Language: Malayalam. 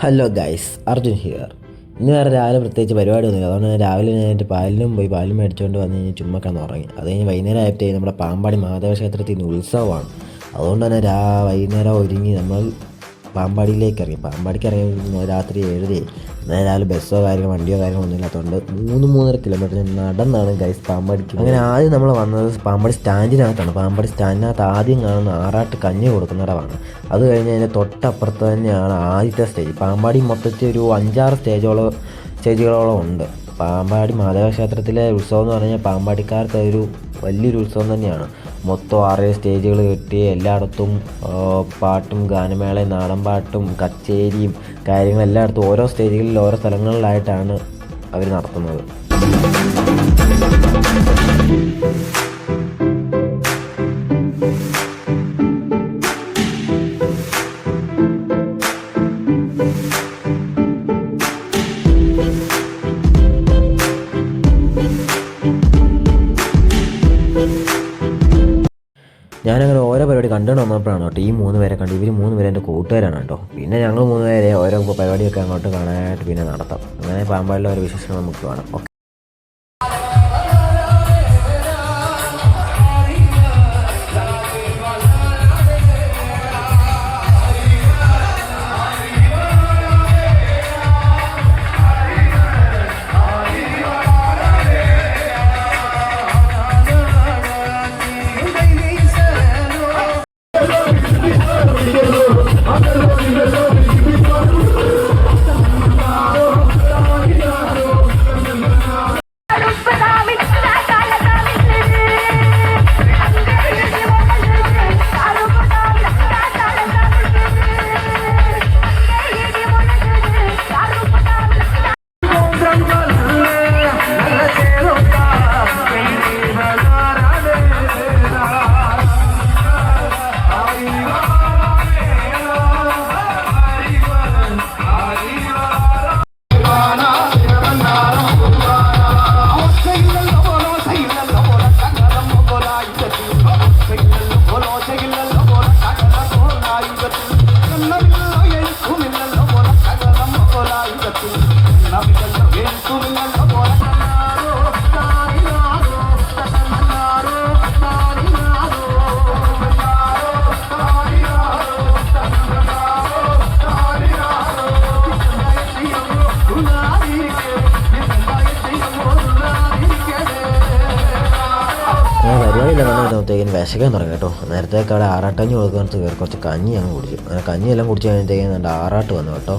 Hello guys, Arjun here. ഇന്ന് വേറെ രാവിലെ പ്രത്യേകിച്ച് പരിപാടിയൊന്നുമില്ല. അതുകൊണ്ട് ഞാൻ രാവിലെ കഴിഞ്ഞിട്ട് പാലും മേടിച്ചുകൊണ്ട് വന്ന് കഴിഞ്ഞ് ചുമ്മാ കിടന്ന് ഉറങ്ങി. അത് കഴിഞ്ഞ് വൈകുന്നേരം ആയിട്ട് നമ്മുടെ പാമ്പാടി മാധവ ക്ഷേത്രത്തിൽ നിന്ന് ഉത്സവമാണ്. അതുകൊണ്ട് തന്നെ വൈകുന്നേരം ഒരുങ്ങി നമ്മൾ പാമ്പാടിയിലേക്ക് ഇറങ്ങി. പാമ്പാടിക്ക് ഇറങ്ങി രാത്രി 7 എന്നാൽ രാവിലെ ബസ്സോ വണ്ടിയോ ഒന്നും ഇല്ലാത്തതുകൊണ്ട് 3-3.5 കിലോമീറ്റർ നടന്നാണ് ഗൈസ് പാമ്പാടിക്ക്. അങ്ങനെ ആദ്യം നമ്മൾ വന്നത് പാമ്പാടി സ്റ്റാൻഡിനകത്താണ്. പാമ്പാടി സ്റ്റാൻഡിനകത്ത് ആദ്യം കാണുന്ന ആറാട്ട് കഞ്ഞി കൊടുക്കുന്നിടമാണ്. അത് കഴിഞ്ഞ് അതിൻ്റെ തൊട്ടപ്പുറത്ത് തന്നെയാണ് ആദ്യത്തെ സ്റ്റേജ്. പാമ്പാടി മൊത്തത്തിൽ ഒരു 5-6 സ്റ്റേജുകളോളം ഉണ്ട്. പാമ്പാടി മാധവ ക്ഷേത്രത്തിലെ ഉത്സവം എന്ന് പറഞ്ഞാൽ പാമ്പാടിക്കാർക്ക് ഒരു വലിയൊരു ഉത്സവം തന്നെയാണ്. മൊത്തം 6 സ്റ്റേജുകൾ കെട്ടി എല്ലായിടത്തും പാട്ടും ഗാനമേളയും നാടൻ പാട്ടും കച്ചേരിയും കാര്യങ്ങളും എല്ലായിടത്തും ഓരോ സ്റ്റേജുകളിൽ ഓരോ സ്ഥലങ്ങളിലായിട്ടാണ് അവർ നടത്തുന്നത്. ഞാനങ്ങനെ ഓരോ പരിപാടി കണ്ടുകൊണ്ട് വന്നപ്പോഴാണ് കേട്ടോ ഈ 3 പേരെ കണ്ടു. ഇവർ 3 പേര് എൻ്റെ കൂട്ടുകാരാണ് കേട്ടോ. പിന്നെ ഞങ്ങൾ 3 പേരെ ഓരോ പരിപാടിയൊക്കെ അങ്ങോട്ട് കാണാനായിട്ട് പിന്നെ നടത്താം. അങ്ങനെ പാമ്പാടിലെ ഓരോ വിശേഷങ്ങൾ നമുക്ക് കാണാം. ഓക്കെ. പരിപാടിയില്ലാകുമ്പോഴത്തേക്കും വിശക്കാൻ തുടങ്ങി കേട്ടോ. നേരത്തേക്ക് അവിടെ ആറാട്ടഞ്ഞ് കൊടുക്കാൻ കുറച്ച് കഞ്ഞി അങ്ങ് കുടിച്ചു. അങ്ങനെ കഞ്ഞിയെല്ലാം കുടിച്ച് കഴിഞ്ഞപ്പോഴത്തേക്കും ആറാട്ട് വന്നു കേട്ടോ.